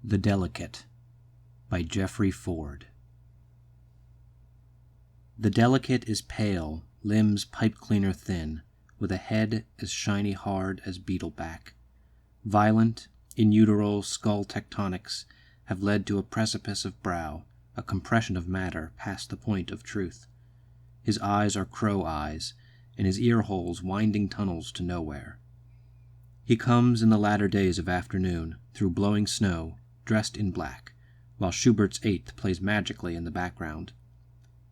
The Delicate by Geoffrey Ford. The delicate is pale, limbs pipe-cleaner thin, with a head as shiny hard as beetle-back. Violent, in-utero skull tectonics have led to a precipice of brow, a compression of matter past the point of truth. His eyes are crow eyes, and his ear-holes winding tunnels to nowhere. He comes in the latter days of afternoon, through blowing snow, dressed in black, while Schubert's Eighth plays magically in the background.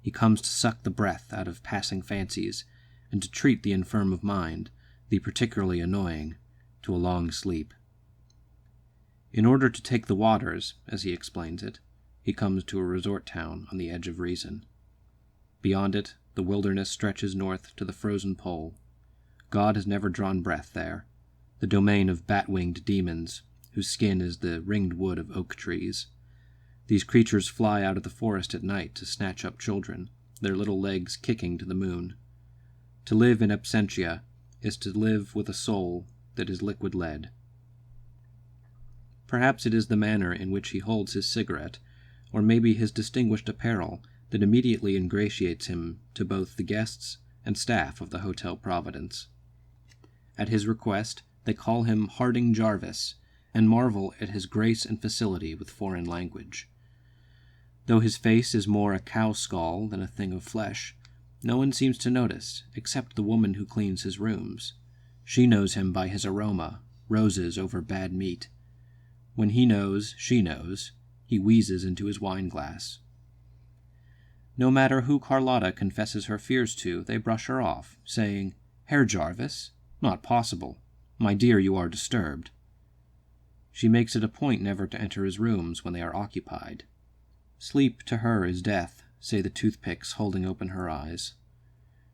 He comes to suck the breath out of passing fancies, and to treat the infirm of mind, the particularly annoying, to a long sleep. In order to take the waters, as he explains it, he comes to a resort town on the edge of reason. Beyond it, the wilderness stretches north to the frozen pole. God has never drawn breath there, the domain of bat-winged demons, whose skin is the ringed wood of oak trees. These creatures fly out of the forest at night to snatch up children, their little legs kicking to the moon. To live in Absentia is to live with a soul that is liquid lead. Perhaps it is the manner in which he holds his cigarette, or maybe his distinguished apparel, that immediately ingratiates him to both the guests and staff of the Hotel Providence. At his request, they call him Herr Jarvis, and marvel at his grace and facility with foreign language. Though his face is more a cow skull than a thing of flesh, no one seems to notice, except the woman who cleans his rooms. She knows him by his aroma, roses over bad meat. When he knows, she knows, he wheezes into his wine-glass. No matter who Carlotta confesses her fears to, they brush her off, saying, "Herr Jarvis? Not possible. My dear, you are disturbed." She makes it a point never to enter his rooms when they are occupied. Sleep to her is death, say the toothpicks holding open her eyes.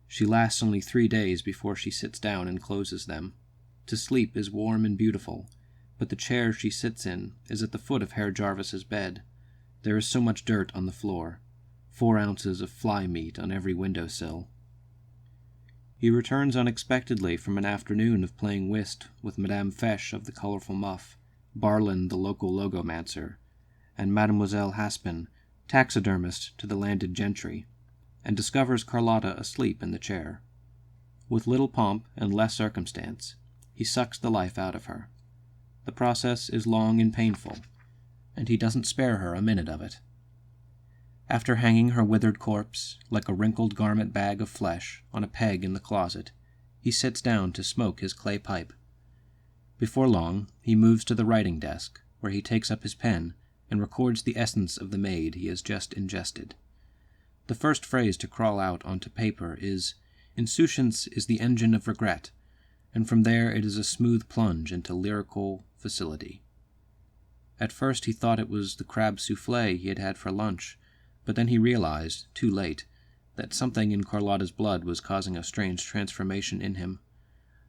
She lasts only 3 days before she sits down and closes them. To sleep is warm and beautiful, but the chair she sits in is at the foot of Herr Jarvis's bed. There is so much dirt on the floor, 4 ounces of fly meat on every windowsill. He returns unexpectedly from an afternoon of playing whist with Madame Fesch of the Colorful Muff, Barland the local logomancer, and Mademoiselle Haspin, taxidermist to the landed gentry, and discovers Carlotta asleep in the chair. With little pomp and less circumstance, he sucks the life out of her. The process is long and painful, and he doesn't spare her a minute of it. After hanging her withered corpse, like a wrinkled garment bag of flesh, on a peg in the closet, he sits down to smoke his clay pipe. Before long, he moves to the writing desk, where he takes up his pen and records the essence of the maid he has just ingested. The first phrase to crawl out onto paper is, "Insouciance is the engine of regret," and from there it is a smooth plunge into lyrical facility. At first he thought it was the crab soufflé he had for lunch, but then he realized, too late, that something in Carlotta's blood was causing a strange transformation in him.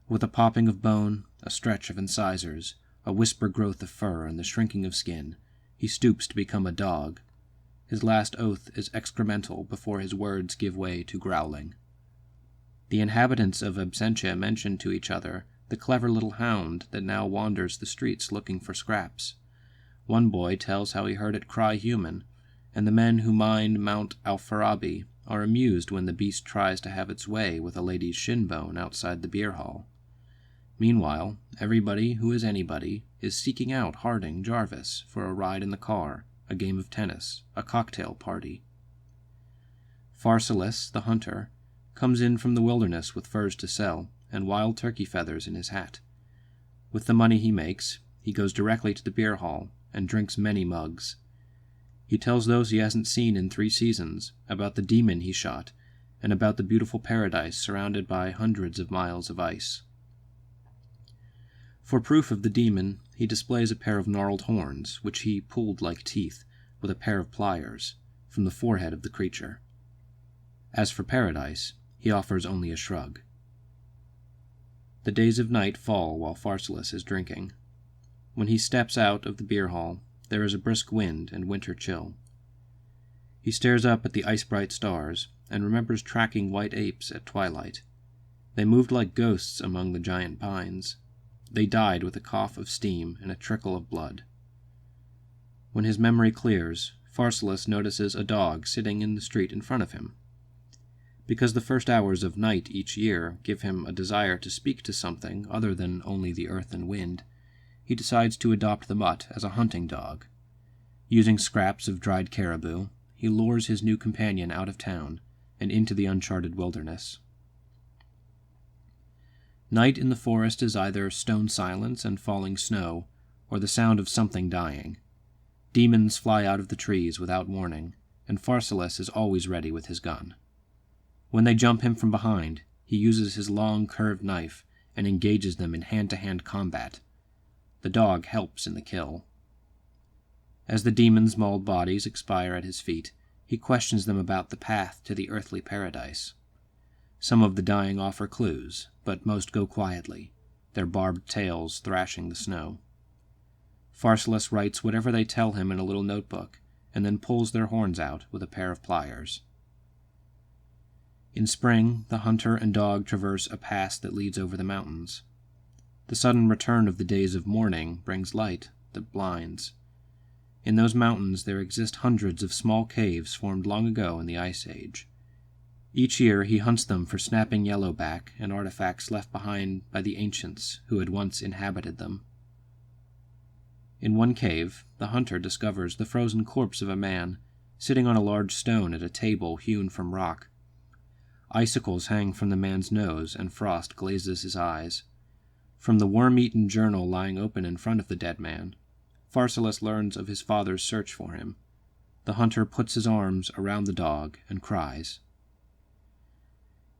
With a popping of bone, a stretch of incisors, a whisper growth of fur, and the shrinking of skin, he stoops to become a dog. His last oath is excremental before his words give way to growling. The inhabitants of Absentia mention to each other the clever little hound that now wanders the streets looking for scraps. One boy tells how he heard it cry human, and the men who mind Mount Alfarabi are amused when the beast tries to have its way with a lady's shin bone outside the beer hall. Meanwhile, everybody who is anybody is seeking out Herr Jarvis for a ride in the car, a game of tennis, a cocktail party. Pharsalus, the hunter, comes in from the wilderness with furs to sell and wild turkey feathers in his hat. With the money he makes, he goes directly to the beer hall and drinks many mugs. He tells those he hasn't seen in 3 seasons about the demon he shot and about the beautiful paradise surrounded by hundreds of miles of ice. For proof of the demon, he displays a pair of gnarled horns, which he pulled like teeth, with a pair of pliers, from the forehead of the creature. As for paradise, he offers only a shrug. The days of night fall while Pharsalus is drinking. When he steps out of the beer hall, there is a brisk wind and winter chill. He stares up at the ice-bright stars and remembers tracking white apes at twilight. They moved like ghosts among the giant pines. They died with a cough of steam and a trickle of blood. When his memory clears, Pharsalus notices a dog sitting in the street in front of him. Because the first hours of night each year give him a desire to speak to something other than only the earth and wind, he decides to adopt the mutt as a hunting dog. Using scraps of dried caribou, he lures his new companion out of town and into the uncharted wilderness. Night in the forest is either stone silence and falling snow, or the sound of something dying. Demons fly out of the trees without warning, and Pharsalus is always ready with his gun. When they jump him from behind, he uses his long, curved knife and engages them in hand-to-hand combat. The dog helps in the kill. As the demons' mauled bodies expire at his feet, he questions them about the path to the earthly paradise. Some of the dying offer clues, but most go quietly, their barbed tails thrashing the snow. Pharsalus writes whatever they tell him in a little notebook, and then pulls their horns out with a pair of pliers. In spring, the hunter and dog traverse a pass that leads over the mountains. The sudden return of the days of morning brings light that blinds. In those mountains there exist hundreds of small caves formed long ago in the Ice Age. Each year he hunts them for snapping yellowback and artifacts left behind by the ancients who had once inhabited them. In one cave, the hunter discovers the frozen corpse of a man sitting on a large stone at a table hewn from rock. Icicles hang from the man's nose, and frost glazes his eyes. From the worm-eaten journal lying open in front of the dead man, Pharsalus learns of his father's search for him. The hunter puts his arms around the dog and cries.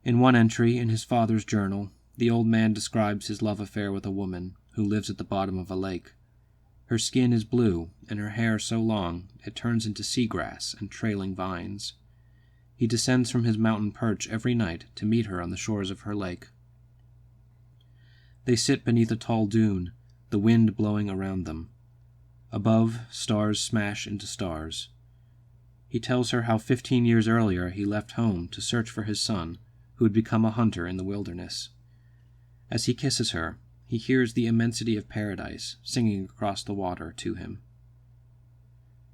In one entry in his father's journal, the old man describes his love affair with a woman who lives at the bottom of a lake. Her skin is blue, and her hair so long it turns into seagrass and trailing vines. He descends from his mountain perch every night to meet her on the shores of her lake. They sit beneath a tall dune, the wind blowing around them. Above, stars smash into stars. He tells her how 15 years earlier he left home to search for his son, who had become a hunter in the wilderness. As he kisses her, he hears the immensity of paradise singing across the water to him.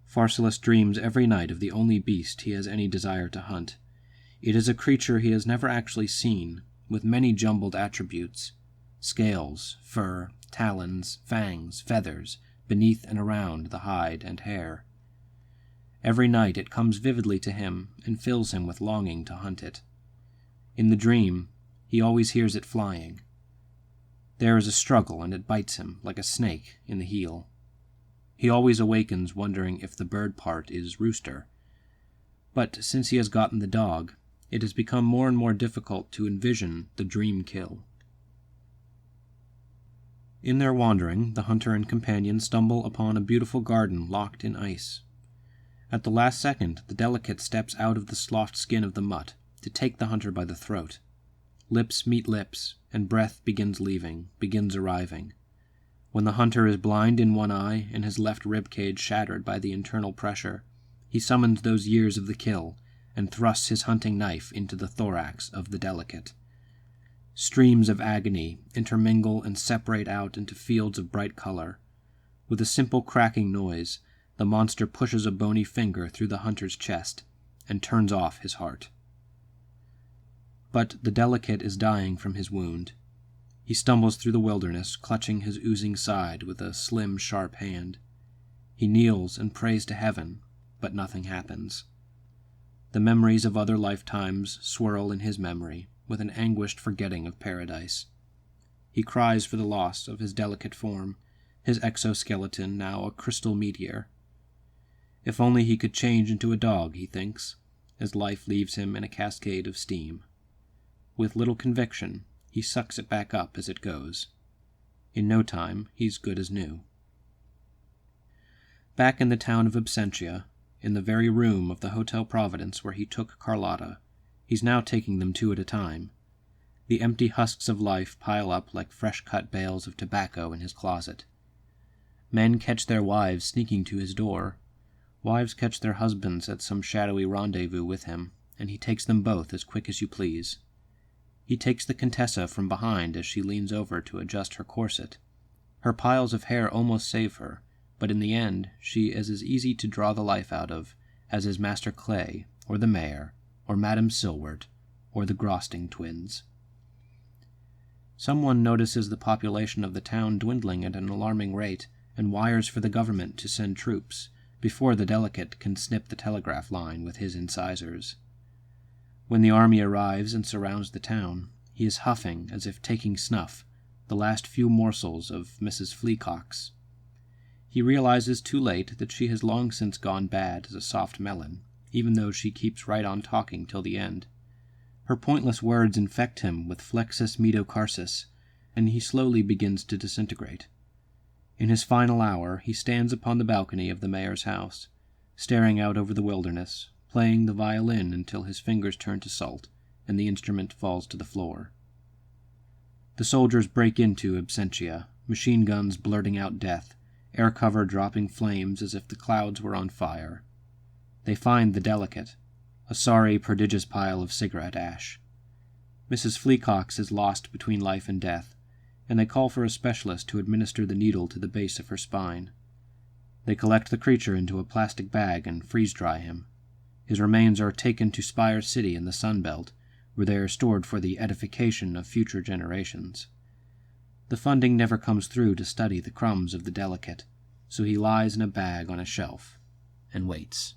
Pharsalus dreams every night of the only beast he has any desire to hunt. It is a creature he has never actually seen, with many jumbled attributes: scales, fur, talons, fangs, feathers, beneath and around the hide and hair. Every night it comes vividly to him and fills him with longing to hunt it. In the dream, he always hears it flying. There is a struggle, and it bites him like a snake in the heel. He always awakens wondering if the bird part is rooster. But since he has gotten the dog, it has become more and more difficult to envision the dream kill. In their wandering, the hunter and companion stumble upon a beautiful garden locked in ice. At the last second, the delicate steps out of the sloughed skin of the mutt to take the hunter by the throat. Lips meet lips, and breath begins arriving. When the hunter is blind in one eye and his left rib cage shattered by the internal pressure, he summons those years of the kill and thrusts his hunting knife into the thorax of the delicate. Streams of agony intermingle and separate out into fields of bright color. With a simple cracking noise, the monster pushes a bony finger through the hunter's chest and turns off his heart. But the delicate is dying from his wound. He stumbles through the wilderness, clutching his oozing side with a slim, sharp hand. He kneels and prays to heaven, but nothing happens. The memories of other lifetimes swirl in his memory, with an anguished forgetting of paradise. He cries for the loss of his delicate form, his exoskeleton now a crystal meteor. If only he could change into a dog, he thinks, as life leaves him in a cascade of steam. With little conviction, he sucks it back up as it goes. In no time, he's good as new. Back in the town of Absentia, in the very room of the Hotel Providence where he took Carlotta, he's now taking them 2 at a time. The empty husks of life pile up like fresh-cut bales of tobacco in his closet. Men catch their wives sneaking to his door. Wives catch their husbands at some shadowy rendezvous with him, and he takes them both as quick as you please. He takes the Contessa from behind as she leans over to adjust her corset. Her piles of hair almost save her, but in the end she is as easy to draw the life out of as is Master Clay, or the mayor, or Madame Silwert, or the Grosting twins. Someone notices the population of the town dwindling at an alarming rate and wires for the government to send troops before the delegate can snip the telegraph line with his incisors. When the army arrives and surrounds the town, he is huffing as if taking snuff, the last few morsels of Mrs. Fleacock's. He realizes too late that she has long since gone bad as a soft melon, even though she keeps right on talking till the end. Her pointless words infect him with flexus medocarsis, and he slowly begins to disintegrate. In his final hour, he stands upon the balcony of the mayor's house, staring out over the wilderness, playing the violin until his fingers turn to salt and the instrument falls to the floor. The soldiers break into Absentia, machine guns blurting out death, air cover dropping flames as if the clouds were on fire. They find the delegate, a sorry, prodigious pile of cigarette ash. Mrs. Fleacock's is lost between life and death, and they call for a specialist to administer the needle to the base of her spine. They collect the creature into a plastic bag and freeze-dry him. His remains are taken to Spire City in the Sun Belt, where they are stored for the edification of future generations. The funding never comes through to study the crumbs of the delegate, so he lies in a bag on a shelf and waits.